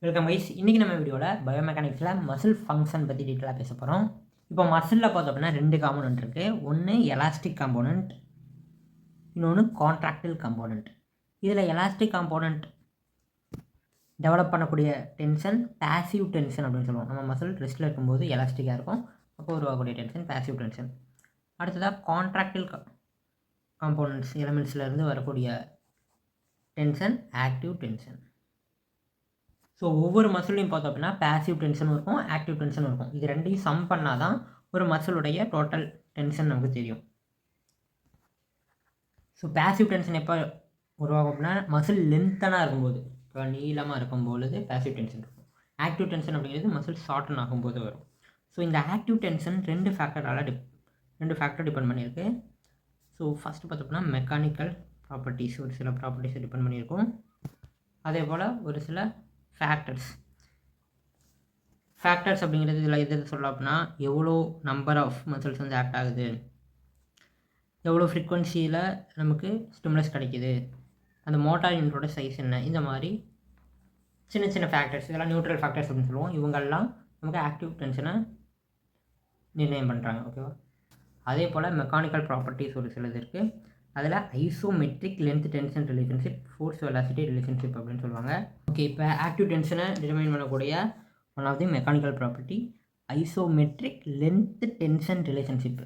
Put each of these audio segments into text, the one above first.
Welcome guys. இன்றைக்கி நம்ம வீடியோவில் பயோமெக்கானிக்ஸில் மசில் ஃபங்க்ஷன் பற்றி டீட்டெயிலாக பேச போகிறோம். இப்போ மசிலில் பார்த்தோம் அப்படின்னா 2 காம்போனன்ட் இருக்குது. ஒன்று எலாஸ்டிக் காம்போனன்ட், இன்னொன்று கான்ட்ராக்டில் காம்போனன்ட். இதில் எலாஸ்டிக் காம்போனன்ட் டெவலப் பண்ணக்கூடிய டென்ஷன் பேசிவ் டென்ஷன் அப்படின்னு சொல்லுவோம். நம்ம மசில் ரெஸ்ட்டில் இருக்கும்போது எலாஸ்டிக்காக இருக்கும், அப்போ உருவாகக்கூடிய டென்ஷன் பேசிவ் டென்ஷன். அடுத்ததாக கான்ட்ராக்டில் காம்போனன்ட்ஸ் எலமெண்ட்ஸ்லேருந்து வரக்கூடிய டென்ஷன் ஆக்டிவ் டென்ஷன். ஸோ ஒவ்வொரு மசிலையும் பார்த்தோம் அப்படின்னா பேசிவ் டென்ஷனும் இருக்கும், ஆக்டிவ் டென்ஷனும் இருக்கும். இது ரெண்டையும் சம் பண்ணால் தான் ஒரு மசிலுடைய டோட்டல் டென்ஷன் நமக்கு தெரியும். ஸோ பேசிவ் டென்ஷன் எப்போ உருவாகும் அப்படின்னா மசில் லென்த்தனாக இருக்கும்போது, இப்போ நீளமாக இருக்கும்பொழுது பேசிவ் டென்ஷன் இருக்கும். ஆக்டிவ் டென்ஷன் அப்படிங்கிறது மசில் ஷார்டன் ஆகும்போது வரும். ஸோ இந்த ஆக்டிவ் டென்ஷன் ரெண்டு ஃபேக்டர் டிபெண்ட் பண்ணியிருக்கு. ஸோ ஃபஸ்ட்டு பார்த்தோம்னா மெக்கானிக்கல் ப்ராப்பர்ட்டிஸ், ஒரு சில ப்ராப்பர்ட்டிஸை டிபெண்ட் பண்ணியிருக்கும். அதே போல் ஒரு சில ஃபேக்டர்ஸ் அப்படிங்கிறது இதில் எது சொல்லலாம் அப்படின்னா எவ்வளோ நம்பர் ஆஃப் மசில்ஸ் வந்து ஆக்ட் ஆகுது, எவ்வளோ ஃப்ரீக்வன்சியில் நமக்கு ஸ்டிமுலஸ் கிடைக்கிது, அந்த மோட்டார் யூனிட்டோட சைஸ் என்ன, இந்த மாதிரி சின்ன சின்ன ஃபேக்டர்ஸ், இதெல்லாம் நியூட்ரல் ஃபேக்டர்ஸ் அப்படின்னு சொல்லுவோம். இவங்கெல்லாம் நமக்கு ஆக்டிவ் டென்ஷனை நிர்ணயம் பண்ணுறாங்க. ஓகேவா? அதே போல் மெக்கானிக்கல் ப்ராப்பர்ட்டிஸ் ஒரு சிலது இருக்குது. அதில் isometric length tension relationship, force velocity relationship அப்படின்னு சொல்லுவாங்க. ஓகே, இப்போ ஆக்டிவ் டென்ஷனை டிட்டர்மைன் பண்ணக்கூடிய one of the mechanical property isometric length tension relationship.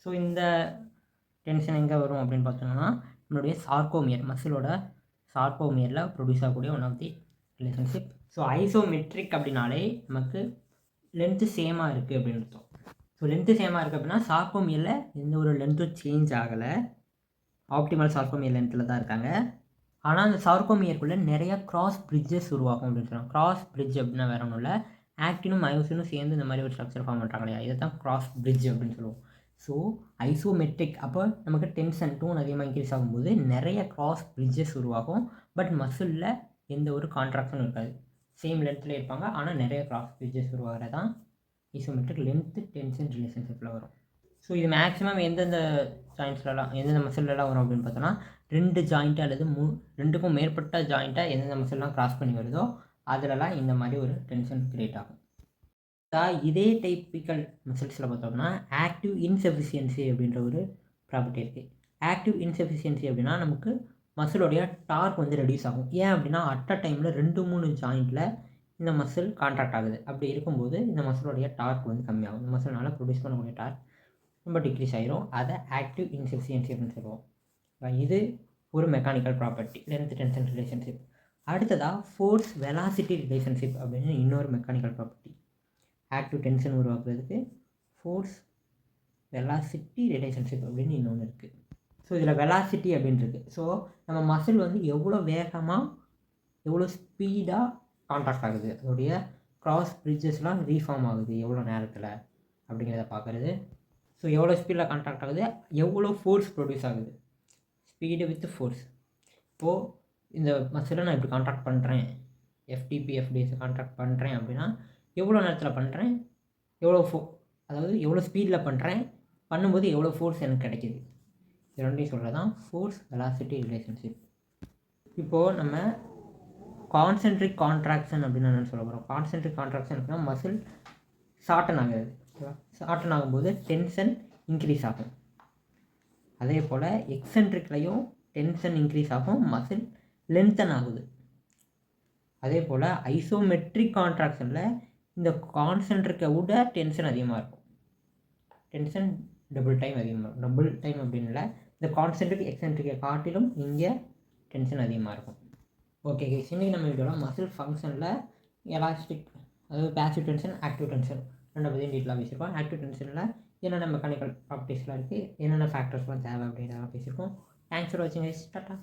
So இந்த டென்ஷன் எங்கே வரும் அப்படின்னு பார்த்தோம்னா நம்மளுடைய சார்கோமியர், மசிலோட சார்கோமியரில் ப்ரொடியூஸ் ஆகக்கூடிய one of the relationship. So isometric அப்படின்னாலே நமக்கு லென்த்து சேமாக இருக்குது அப்படின்னு அர்த்தம். ஸோ லென்த்து சேமாக இருக்குது அப்படின்னா சார்கோமியரில் எந்த ஒரு லென்த்தும் சேஞ்ச் ஆகலை, ஆப்டிமல் சார்கோமியர் லென்த்தில் தான் இருக்காங்க. ஆனால் அந்த சார்கோமியருக்குள்ளே நிறையா கிராஸ் பிரிட்ஜஸ் உருவாகும் அப்படின்னு சொல்லுவாங்க. கிராஸ் பிரிட்ஜ் அப்படின்னா வேற ஒன்றும் இல்லை, ஆக்டினும் மயோசினும் சேர்ந்து இந்த மாதிரி ஒரு ஸ்ட்ரக்சர் ஃபார்ம் பண்ணுறாங்க இல்லையா, இதை தான் கிராஸ் பிரிட்ஜ் அப்படின்னு சொல்லுவோம். ஸோ ஐசோமெட்ரிக் அப்போ நமக்கு டென்ஷன் டூன் அதிகமாக இன்க்ரீஸ் ஆகும்போது நிறைய கிராஸ் பிரிட்ஜஸ் உருவாகும். பட் மசிலில் எந்த ஒரு கான்ட்ராக்ஷனும் இருக்காது, சேம் லென்த்தில் இருப்பாங்க, ஆனால் நிறைய கிராஸ் பிரிட்ஜஸ் உருவாகிறது தான் ஐசோமெட்ரிக் லென்த் டென்ஷன் ரிலேஷன்ஷிப்பில் வரும். ஸோ இது மேக்ஸிமம் எந்தெந்த ஜாயின்ட்ஸ்லாம் எந்தெந்த மசிலெலாம் வரும் அப்படின்னு பார்த்தோன்னா 2 ஜாயிண்ட்டு அல்லது 2க்கும் மேற்பட்ட ஜாயிண்ட்டை எந்தெந்த மசில்லாம் கிராஸ் பண்ணி வருதோ அதிலலாம் இந்த மாதிரி ஒரு டென்ஷன் க்ரியேட் ஆகும். இதே டைப்பிக்கல் மசில்ஸில் பார்த்தோம்னா ஆக்டிவ் இன்சஃபிஷியன்சி அப்படின்ற ஒரு ப்ராப்பர்ட்டி இருக்குது. ஆக்டிவ் இன்சஃபிஷியன்சி அப்படின்னா நமக்கு மசிலோடைய டார்க் வந்து ரெடியூஸ் ஆகும். ஏன் அப்படின்னா அட் அ டைமில் 2-3 ஜாயிண்ட்டில் இந்த மசில் கான்ட்ராக்ட் ஆகுது. அப்படி இருக்கும்போது இந்த மசிலோடைய டார்க் வந்து கம்மியாகும். இந்த மசில்னால் ப்ரொடியூஸ் பண்ணக்கூடிய டார்க் ரொம்ப டிக்ரீஸ் ஆகிரும். அதை ஆக்டிவ் இன்சஃபிஷியன்சி அப்படின்னு சொல்லுவோம். இது ஒரு mechanical property, length tension relationship. அடுத்ததாக ஃபோர்ஸ் வெலாசிட்டி ரிலேஷன்ஷிப் அப்படின்னு இன்னொரு மெக்கானிக்கல் ப்ராப்பர்ட்டி. ஆக்டிவ் டென்ஷன் உருவாக்குறதுக்கு ஃபோர்ஸ் வெலாசிட்டி ரிலேஷன்ஷிப் அப்படின்னு இன்னொன்று இருக்குது. ஸோ இதில் வெலாசிட்டி அப்படின்றது, ஸோ நம்ம மசில் வந்து எவ்வளோ வேகமாக எவ்வளோ ஸ்பீடாக கான்ட்ராக்ட் ஆகுது, அதோடைய கிராஸ் பிரிட்ஜஸ்லாம் ரீஃபார்ம் ஆகுது எவ்வளோ நேரத்தில் அப்படிங்கிறத பார்க்குறது. ஸோ எவ்வளோ ஸ்பீடில் கான்ட்ராக்ட் ஆகுது, எவ்வளோ ஃபோர்ஸ் ப்ரொடியூஸ் ஆகுது, ஸ்பீடு வித் ஃபோர்ஸ். இப்போது இந்த மசிலை நான் இப்படி கான்ட்ராக்ட் பண்ணுறேன், எஃப்டிபி எஃப்டிஎஸ் கான்ட்ராக்ட் பண்ணுறேன் அப்படின்னா எவ்வளோ நேரத்தில் பண்ணுறேன், அதாவது எவ்வளோ ஸ்பீடில் பண்ணும்போது எவ்வளோ ஃபோர்ஸ் எனக்கு கிடைக்கிது, இது ரெண்டையும் சொல்கிறது தான் ஃபோர்ஸ் வெலாசிட்டி ரிலேஷன்ஷிப். இப்போது நம்ம கான்சென்ட்ரிக் கான்ட்ராக்ஷன் அப்படின்னு என்னென்னு சொல்ல போகிறோம். கான்சென்ட்ரிக் கான்ட்ராக்ஷன் அப்படின்னா மசில் ஷார்டன் ஆகுது. ஷார்டன் ஆகும்போது டென்ஷன் இன்க்ரீஸ் ஆகும். அதே போல் எக்ஸென்ட்ரிக்லையும் டென்ஷன் இன்க்ரீஸ் ஆகும், மசில் லென்த்தன் ஆகுது. அதே போல் ஐசோமெட்ரிக் கான்ட்ராக்ஷனில் இந்த கான்சென்ட்ரிக்கை விட டென்ஷன் அதிகமாக இருக்கும். டென்ஷன் டபுள் டைம் அப்படின்னு இல்லை, இந்த கான்சென்ட்ரிக் எக்ஸென்ட்ரிக்கை காட்டிலும் இங்கே டென்ஷன் அதிகமாக இருக்கும். ஓகே கைஸ், இன்றைக்கி நம்ம வீடியோவில் மசில் ஃபங்க்ஷனில் எலாஸ்டிக், அதாவது பேசிவ் டென்ஷன் ஆக்டிவ் டென்ஷன் ரெண்டை பற்றியும் டீட்டெயிலாக பேசியிருக்கோம். ஆக்டிவ் டென்ஷனில் என்னென்ன மெக்கானிக்கல் ப்ராப்பர்ட்டிஸ்லாம் இருக்குது, என்னென்ன ஃபேக்டர்ஸ்லாம் தேவை அப்படின்றதெல்லாம் பேசியிருக்கோம். தேங்க்ஸ் ஃபார் வாட்சிங் கைஸ். டாட்டா.